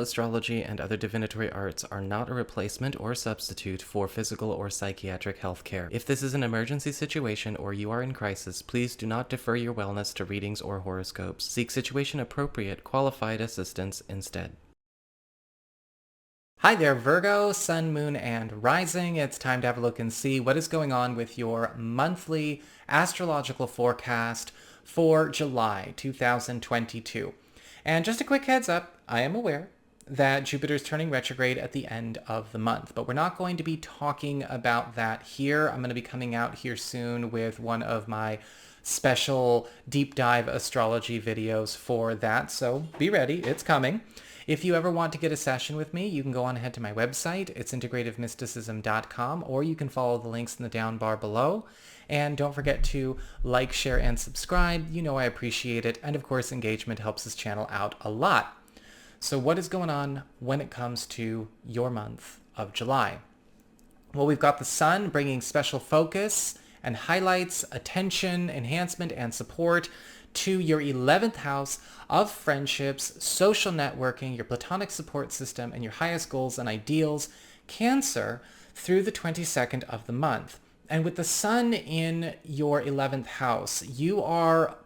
astrology, and other divinatory arts are not a replacement or substitute for physical or psychiatric health care. If this is an emergency situation or you are in crisis, please do not defer your wellness to readings or horoscopes. Seek situation-appropriate, qualified assistance instead. Hi there, Virgo, Sun, Moon, and Rising. It's time to have a look and see what is going on with your monthly astrological forecast for July 2022. And just a quick heads up, I am aware that Jupiter is turning retrograde at the end of the month, but we're not going to be talking about that here. I'm going to be coming out here soon with one of my special deep dive astrology videos for that, so be ready, it's coming. If you ever want to get a session with me, you can go on ahead to my website. It's integrativemysticism.com, or you can follow the links in the down bar below. And don't forget to like, share, and subscribe. You know I appreciate it. And of course, engagement helps this channel out a lot. So what is going on when it comes to your month of July? Well, we've got the sun bringing special focus and highlights, attention, enhancement, and support to your 11th house of friendships, social networking, your platonic support system, and your highest goals and ideals, Cancer, through the 22nd of the month. And with the sun in your 11th house, you are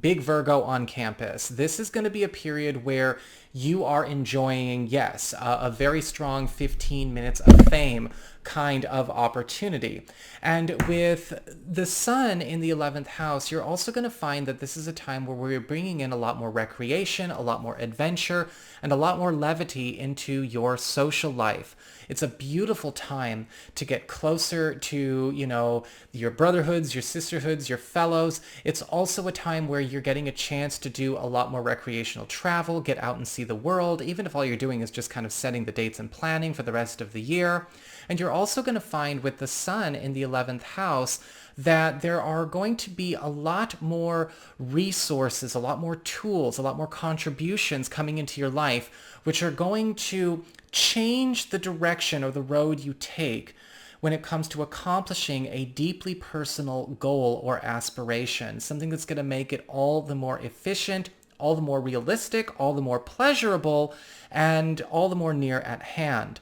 big Virgo on campus. This is going to be a period where you are enjoying, yes, a very strong 15 minutes of fame kind of opportunity. And with the sun in the 11th house, you're also going to find that this is a time where we're bringing in a lot more recreation, a lot more adventure, and a lot more levity into your social life. It's a beautiful time to get closer to, your brotherhoods, your sisterhoods, your fellows. It's also a time where you're getting a chance to do a lot more recreational travel, get out and see the world, even if all you're doing is just kind of setting the dates and planning for the rest of the year. And you're also going to find with the sun in the 11th house that there are going to be a lot more resources, a lot more tools, a lot more contributions coming into your life, which are going to change the direction or the road you take when it comes to accomplishing a deeply personal goal or aspiration, something that's going to make it all the more efficient, all the more realistic, all the more pleasurable, and all the more near at hand.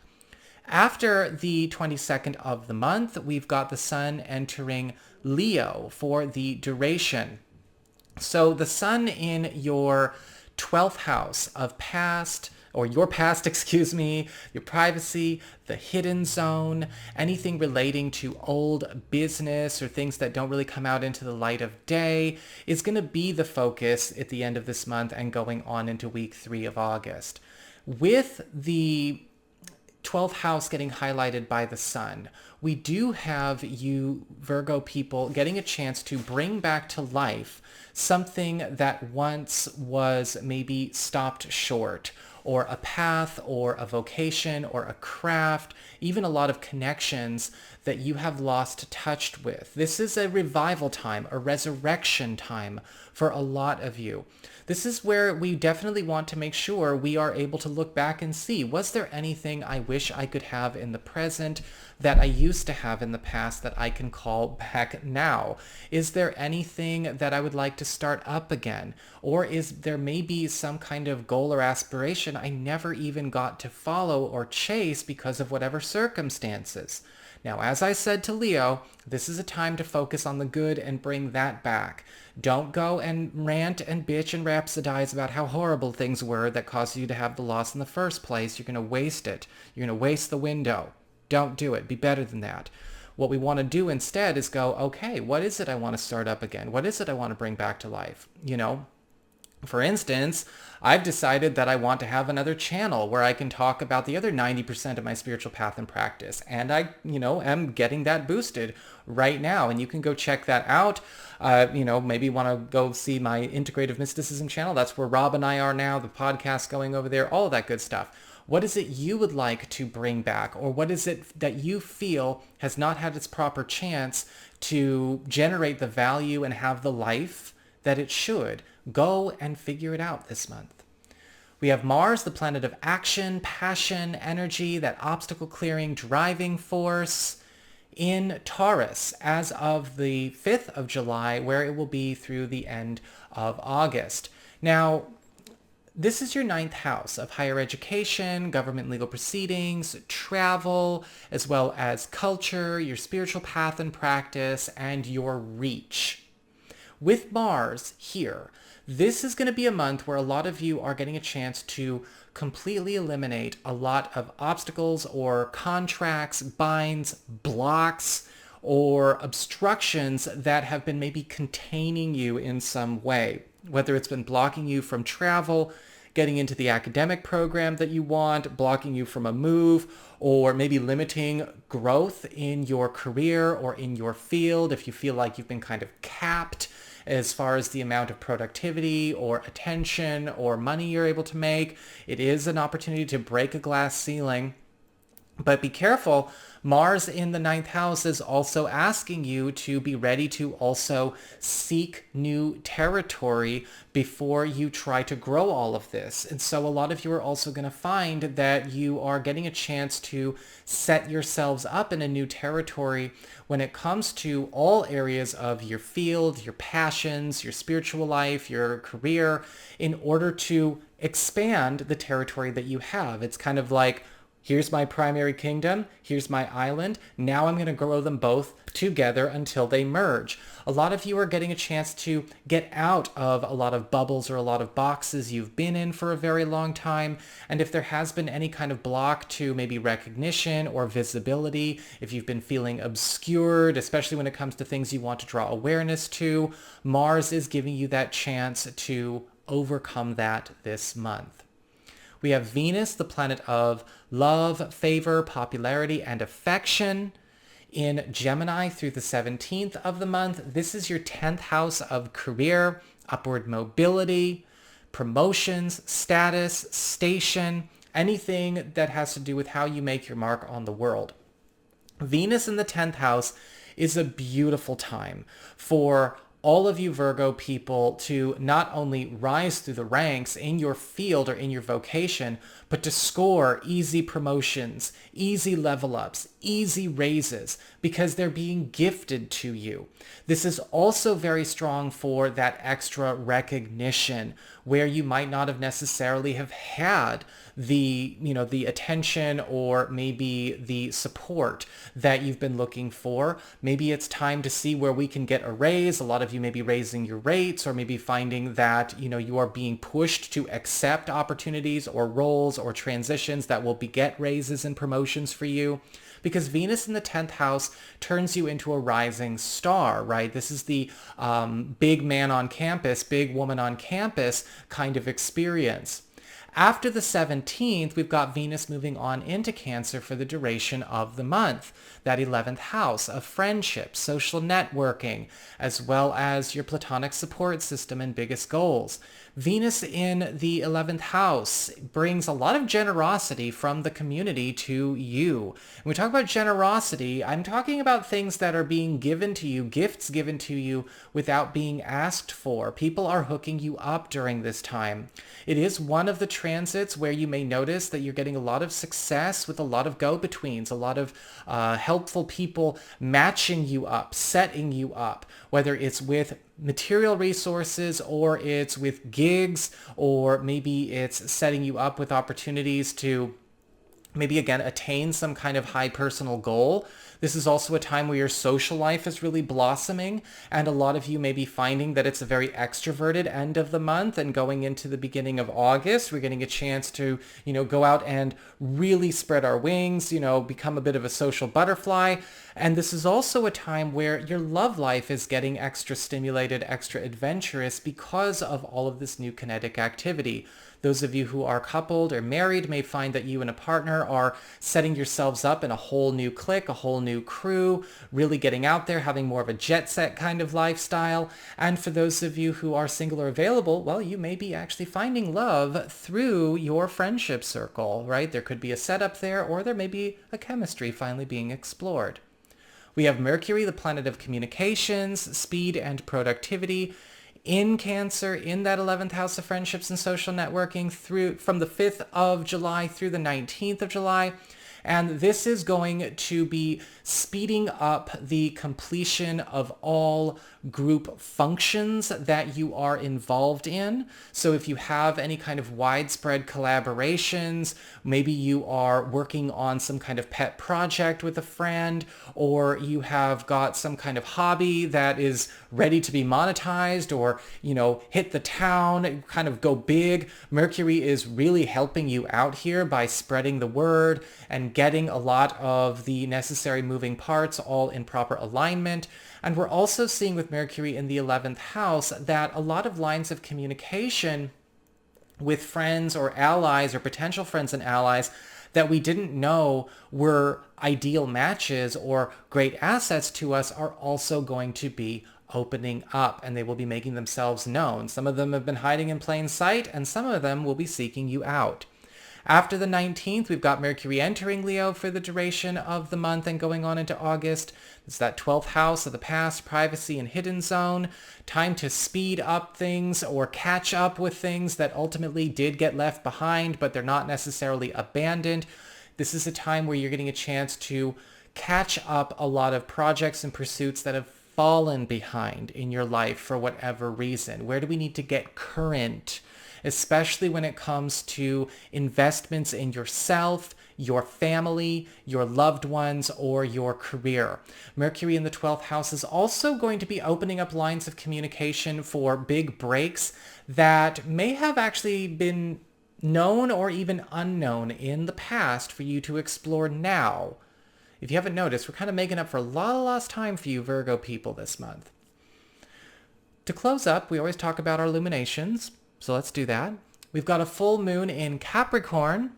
After the 22nd of the month, we've got the sun entering Leo for the duration. So the sun in your 12th house of past, or your past, your privacy, the hidden zone, anything relating to old business or things that don't really come out into the light of day is going to be the focus at the end of this month and going on into week 3 of August. With the 12th house getting highlighted by the sun, we do have you Virgo people getting a chance to bring back to life something that once was maybe stopped short, or a path, or a vocation, or a craft, even a lot of connections that you have lost touch with. This is a revival time, a resurrection time for a lot of you. This is where we definitely want to make sure we are able to look back and see, was there anything I wish I could have in the present that I used to have in the past that I can call back now? Is there anything that I would like to start up again? Or is there maybe some kind of goal or aspiration I never even got to follow or chase because of whatever circumstances? Now, as I said to Leo, this is a time to focus on the good and bring that back. Don't go and rant and bitch and rhapsodize about how horrible things were that caused you to have the loss in the first place. You're going to waste it. You're going to waste the window. Don't do it. Be better than that. What we want to do instead is go, okay, what is it I want to start up again? What is it I want to bring back to life? For instance, I've decided that I want to have another channel where I can talk about the other 90% of my spiritual path and practice. And I, am getting that boosted right now. And you can go check that out. Maybe you want to go see my Integrative Mysticism channel. That's where Rob and I are now, the podcast going over there, all of that good stuff. What is it you would like to bring back? Or what is it that you feel has not had its proper chance to generate the value and have the life that it should? Go and figure it out this month. We have Mars, the planet of action, passion, energy, that obstacle clearing, driving force in Taurus as of the 5th of July, where it will be through the end of August. Now, This is your ninth house of higher education, government legal proceedings, travel, as well as culture, your spiritual path and practice, and your reach. With Mars here, this is going to be a month where a lot of you are getting a chance to completely eliminate a lot of obstacles or contracts, binds, blocks, or obstructions that have been maybe containing you in some way, whether it's been blocking you from travel, getting into the academic program that you want, blocking you from a move, or maybe limiting growth in your career or in your field if you feel like you've been kind of capped as far as the amount of productivity or attention or money you're able to make. It is an opportunity to break a glass ceiling. But be careful, Mars in the ninth house is also asking you to be ready to also seek new territory before you try to grow all of this. And so a lot of you are also going to find that you are getting a chance to set yourselves up in a new territory when it comes to all areas of your field, your passions, your spiritual life, your career, in order to expand the territory that you have. It's kind of like, here's my primary kingdom, here's my island, now I'm going to grow them both together until they merge. A lot of you are getting a chance to get out of a lot of bubbles or a lot of boxes you've been in for a very long time. And if there has been any kind of block to maybe recognition or visibility, if you've been feeling obscured, especially when it comes to things you want to draw awareness to, Mars is giving you that chance to overcome that this month. We have Venus, the planet of love, favor, popularity, and affection, in Gemini through the 17th of the month. This is your 10th house of career, upward mobility, promotions, status, station, anything that has to do with how you make your mark on the world. Venus in the 10th house is a beautiful time for all of you Virgo people to not only rise through the ranks in your field or in your vocation, but to score easy promotions, easy level ups, easy raises, because they're being gifted to you. This is also very strong for that extra recognition where you might not have necessarily have had the attention or maybe the support that you've been looking for. Maybe it's time to see where we can get a raise. A lot of you may be raising your rates, or maybe finding that, you are being pushed to accept opportunities or roles or transitions that will beget raises and promotions for you. Because Venus in the 10th house turns you into a rising star, right? This is the big man on campus, big woman on campus kind of experience. After the 17th, we've got Venus moving on into Cancer for the duration of the month. That 11th house of friendship, social networking, as well as your platonic support system and biggest goals. Venus in the 11th house brings a lot of generosity from the community to you. When we talk about generosity, I'm talking about things that are being given to you, gifts given to you without being asked for. People are hooking you up during this time. It is one of the transits where you may notice that you're getting a lot of success with a lot of go-betweens, a lot of helpful people matching you up, setting you up, whether it's with material resources or it's with gigs, or maybe it's setting you up with opportunities to maybe again attain some kind of high personal goal. This is also a time where your social life is really blossoming, and a lot of you may be finding that it's a very extroverted end of the month, and going into the beginning of August, we're getting a chance to, go out and really spread our wings, become a bit of a social butterfly. And this is also a time where your love life is getting extra stimulated, extra adventurous because of all of this new kinetic activity. Those of you who are coupled or married may find that you and a partner are setting yourselves up in a whole new clique, a whole new crew, really getting out there, having more of a jet set kind of lifestyle. And for those of you who are single or available, well, you may be actually finding love through your friendship circle, right? There could be a setup there, or there may be a chemistry finally being explored. We have Mercury, the planet of communications, speed, and productivity, in Cancer, in that 11th house of friendships and social networking from the 5th of July through the 19th of July. And this is going to be speeding up the completion of all group functions that you are involved in. So if you have any kind of widespread collaborations, maybe you are working on some kind of pet project with a friend, or you have got some kind of hobby that is ready to be monetized, or, hit the town, kind of go big. Mercury is really helping you out here by spreading the word and getting a lot of the necessary moving parts all in proper alignment. And we're also seeing with Mercury in the 11th house that a lot of lines of communication with friends or allies or potential friends and allies that we didn't know were ideal matches or great assets to us are also going to be opening up, and they will be making themselves known. Some of them have been hiding in plain sight, and some of them will be seeking you out. After the 19th, we've got Mercury entering Leo for the duration of the month and going on into August. It's that 12th house of the past, privacy, and hidden zone. Time to speed up things or catch up with things that ultimately did get left behind, but they're not necessarily abandoned. This is a time where you're getting a chance to catch up a lot of projects and pursuits that have fallen behind in your life for whatever reason. Where do we need to get current? Especially when it comes to investments in yourself, your family, your loved ones, or your career. Mercury in the 12th house is also going to be opening up lines of communication for big breaks that may have actually been known or even unknown in the past for you to explore now. If you haven't noticed, we're kind of making up for a lot of lost time for you Virgo people this month. To close up, we always talk about our illuminations. So let's do that. We've got a full moon in Capricorn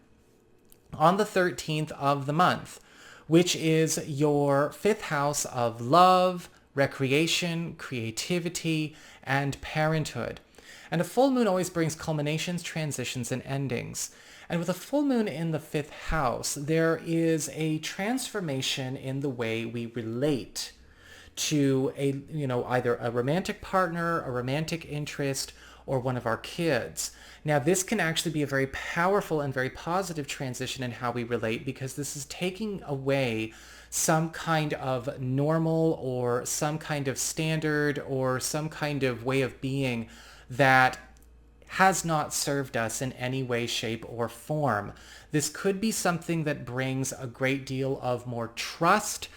on the 13th of the month, which is your 5th house of love, recreation, creativity, and parenthood. And a full moon always brings culminations, transitions, and endings. And with a full moon in the 5th house, there is a transformation in the way we relate to either a romantic partner, a romantic interest, or one of our kids. Now, this can actually be a very powerful and very positive transition in how we relate, because this is taking away some kind of normal or some kind of standard or some kind of way of being that has not served us in any way, shape, or form. This could be something that brings a great deal of more trust,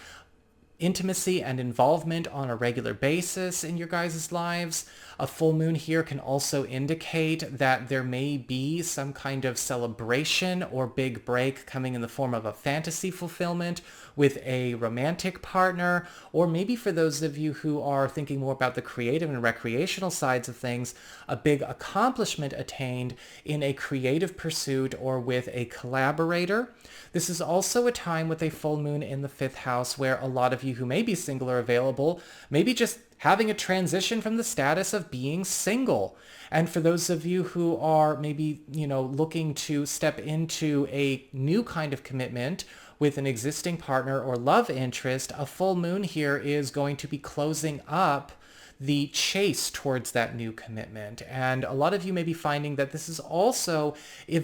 intimacy, and involvement on a regular basis in your guys' lives. A full moon here can also indicate that there may be some kind of celebration or big break coming in the form of a fantasy fulfillment with a romantic partner, or maybe for those of you who are thinking more about the creative and recreational sides of things, a big accomplishment attained in a creative pursuit or with a collaborator. This is also a time with a full moon in the 5th house where a lot of you who may be single or available, maybe just having a transition from the status of being single. And for those of you who are maybe, looking to step into a new kind of commitment with an existing partner or love interest, a full moon here is going to be closing up the chase towards that new commitment. And a lot of you may be finding that this is also a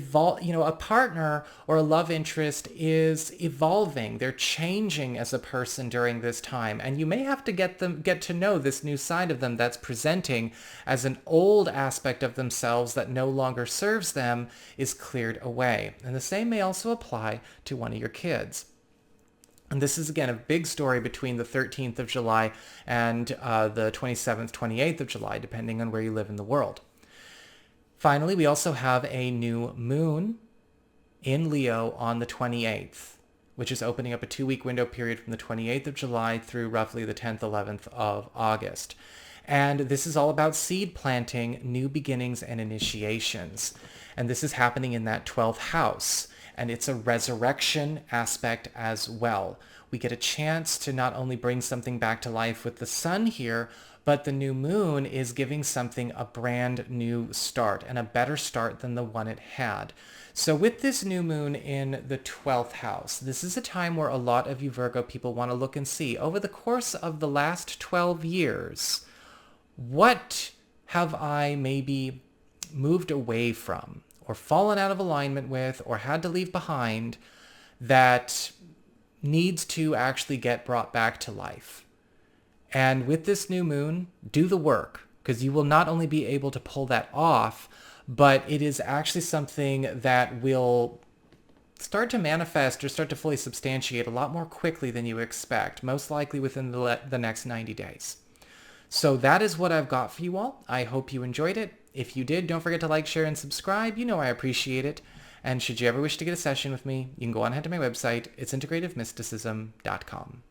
partner or a love interest is evolving. They're changing as a person during this time. And you may have to get to know this new side of them that's presenting as an old aspect of themselves that no longer serves them is cleared away. And the same may also apply to one of your kids. And this is, again, a big story between the 13th of July and the 27th, 28th of July, depending on where you live in the world. Finally, we also have a new moon in Leo on the 28th, which is opening up a 2-week window period from the 28th of July through roughly the 10th, 11th of August. And this is all about seed planting, new beginnings, and initiations. And this is happening in that 12th house. And it's a resurrection aspect as well. We get a chance to not only bring something back to life with the sun here, but the new moon is giving something a brand new start and a better start than the one it had. So with this new moon in the 12th house, this is a time where a lot of you Virgo people want to look and see, over the course of the last 12 years, what have I maybe moved away from, or fallen out of alignment with, or had to leave behind, that needs to actually get brought back to life. And with this new moon, do the work, because you will not only be able to pull that off, but it is actually something that will start to manifest or start to fully substantiate a lot more quickly than you expect, most likely within the next 90 days. So that is what I've got for you all. I hope you enjoyed it. If you did, don't forget to like, share, and subscribe. You know I appreciate it. And should you ever wish to get a session with me, you can go on ahead to my website. It's integrativemysticism.com.